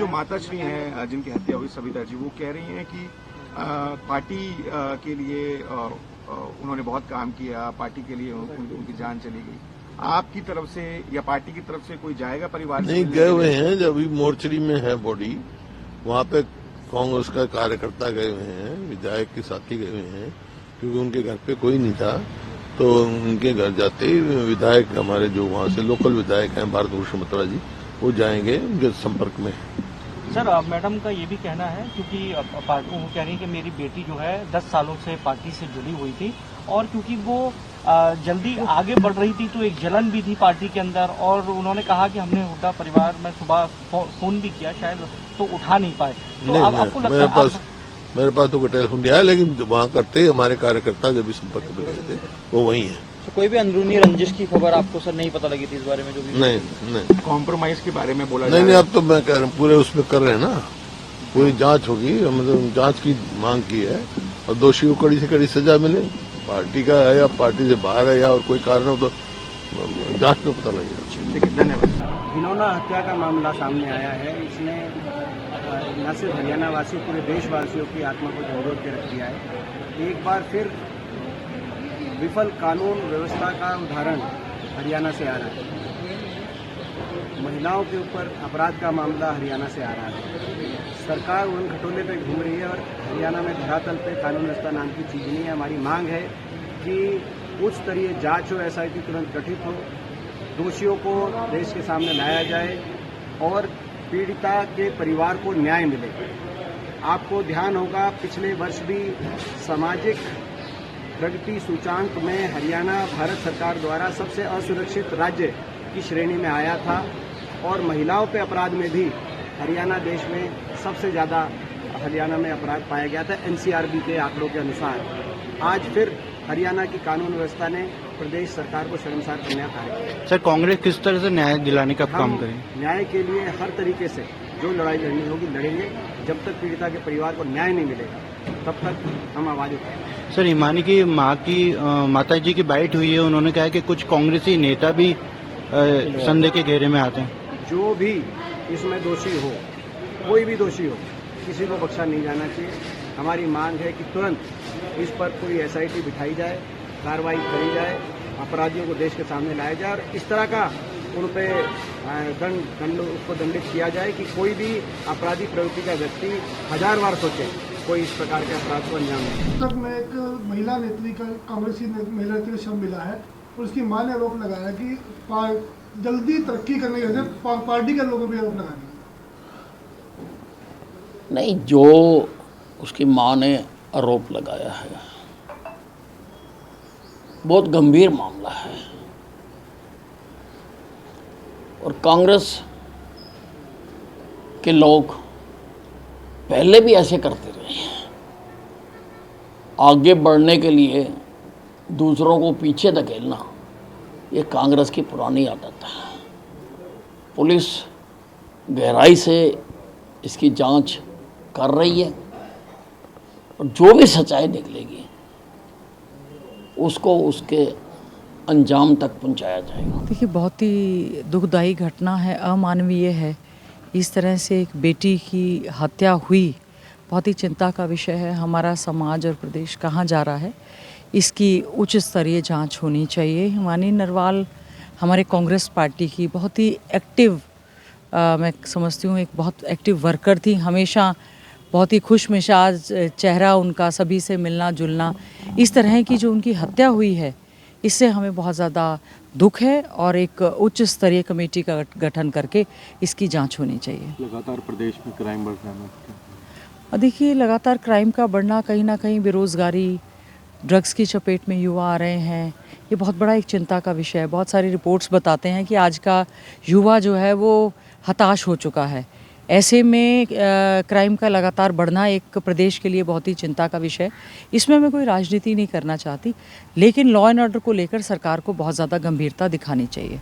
जो माताश्री हैं जिनकी हत्या हुई सविता जी, वो कह रही हैं कि पार्टी के लिए उन्होंने बहुत काम किया, पार्टी के लिए उनकी जान चली गई। आपकी तरफ से या पार्टी की तरफ से कोई जाएगा परिवार से? नहीं, गए हुए हैं, जब अभी मोर्चरी में है बॉडी, वहां पे कांग्रेस का कार्यकर्ता गए हुए हैं, विधायक के साथी गए हुए हैं, क्योंकि उनके घर पे कोई नहीं था, तो उनके घर जाते ही विधायक हमारे जो वहां से लोकल विधायक हैं भारत भूषण मथुरा जी, वो जाएंगे, उनके संपर्क में। सर, मैडम का ये भी कहना है, क्योंकि पार्टी वो कह रही है कि मेरी बेटी जो है 10 सालों से पार्टी से जुड़ी हुई थी, और क्योंकि वो जल्दी आगे बढ़ रही थी तो एक जलन भी थी पार्टी के अंदर, और उन्होंने कहा कि हमने हुड्डा परिवार में सुबह फोन भी किया, शायद तो उठा नहीं पाए। तो नहीं, आपको लगता है मेरे पास तो कोई टेलीफोन नहीं आया, लेकिन वहाँ करते हमारे कार्यकर्ता जब भी संपर्क में गए थे वो वही है। तो कोई भी अंदरूनी रंजिश की खबर आपको सर नहीं पता लगी थी इस बारे में? जो भी नहीं, कॉम्प्रोमाइज के बारे में बोला नहीं, अब तो मैं कह रहा हूँ पूरे उसमें कर रहे हैं ना, पूरी जांच होगी, मतलब जांच की मांग की है, और दोषी को कड़ी से कड़ी सजा मिले, पार्टी का है या पार्टी से बाहर है या और कोई कारण हो तो जांच में पता लगेगा। धन्यवाद। घिनौना हत्या का मामला सामने आया है। इसने न सिर्फ हरियाणा वासी, पूरे देशवासियों की आत्मा को झंझोड़ के रख दिया है। एक बार फिर विफल कानून व्यवस्था का उदाहरण हरियाणा से आ रहा है। महिलाओं के ऊपर अपराध का मामला हरियाणा से आ रहा है। सरकार उन खटोले पे घूम रही है और हरियाणा में धरातल पे कानून व्यवस्था नाम की चीज नहीं है। हमारी मांग है कि उच्च स्तरीय जांच हो, SIT तुरंत गठित हो, दोषियों को देश के सामने लाया जाए और पीड़िता के परिवार को न्याय मिले। आपको ध्यान होगा, पिछले वर्ष भी सामाजिक प्रगति सूचांक में हरियाणा भारत सरकार द्वारा सबसे असुरक्षित राज्य की श्रेणी में आया था, और महिलाओं पे अपराध में भी हरियाणा देश में सबसे ज़्यादा हरियाणा में अपराध पाया गया था NCRB के आंकड़ों के अनुसार। आज फिर हरियाणा की कानून व्यवस्था ने प्रदेश सरकार को शर्मसार करने का कार्य किया। सर, कांग्रेस किस तरह से न्याय दिलाने का काम करे? न्याय के लिए हर तरीके से जो लड़ाई लड़नी होगी लड़ेंगे। जब तक पीड़िता के परिवार को न्याय नहीं मिलेगा तब तक हम आवाज उठाएंगे। सर, हिमानी की माता जी की बाइट हुई है, उन्होंने कहा कि कुछ कांग्रेसी नेता भी संदेह के घेरे में आते हैं। जो भी इसमें दोषी हो, कोई भी दोषी हो, किसी को बख्शा नहीं जाना चाहिए। हमारी मांग है कि तुरंत इस पर कोई SIT बिठाई जाए, कार्रवाई करी जाए, अपराधियों को देश के सामने लाया जाए, और इस तरह का उन पर दंड उसको दंडित किया जाए कि कोई भी अपराधी प्रवृत्ति का व्यक्ति 1000 बार सोचे कोई इस प्रकार के अपराध को अंजाम दे। तक में एक महिला नेत्री का, कांग्रेसी महिला नेत्री का शव मिला है, और उसकी मां ने आरोप लगाया कि जल्दी तरक्की करने के लिए पार्टी के लोगों पर आरोप लगाया। नहीं, जो उसकी मां ने आरोप लगाया है बहुत गंभीर मामला है, और कांग्रेस के लोग पहले भी ऐसे करते रहे हैं। आगे बढ़ने के लिए दूसरों को पीछे धकेलना ये कांग्रेस की पुरानी आदत है। पुलिस गहराई से इसकी जांच कर रही है, और जो भी सच्चाई निकलेगी उसको उसके अंजाम तक पहुंचाया जाएगा। देखिए, बहुत ही दुखदायी घटना है, अमानवीय है। इस तरह से एक बेटी की हत्या हुई, बहुत ही चिंता का विषय है। हमारा समाज और प्रदेश कहाँ जा रहा है, इसकी उच्च स्तरीय जांच होनी चाहिए। हिमानी नरवाल हमारे कांग्रेस पार्टी की बहुत ही एक्टिव, मैं समझती हूँ एक बहुत एक्टिव वर्कर थी। हमेशा बहुत ही खुश मिजाज चेहरा उनका, सभी से मिलना जुलना। इस तरह की जो उनकी हत्या हुई है, इससे हमें बहुत ज़्यादा दुख है, और एक उच्च स्तरीय कमेटी का गठन करके इसकी जांच होनी चाहिए। लगातार प्रदेश में क्राइम बढ़ रहा है। देखिए, लगातार क्राइम का बढ़ना, कहीं ना कहीं बेरोज़गारी, ड्रग्स की चपेट में युवा आ रहे हैं, ये बहुत बड़ा एक चिंता का विषय है। बहुत सारी रिपोर्ट्स बताते हैं कि आज का युवा जो है वो हताश हो चुका है। ऐसे में क्राइम का लगातार बढ़ना एक प्रदेश के लिए बहुत ही चिंता का विषय है। इसमें मैं कोई राजनीति नहीं करना चाहती, लेकिन लॉ एंड ऑर्डर को लेकर सरकार को बहुत ज़्यादा गंभीरता दिखानी चाहिए।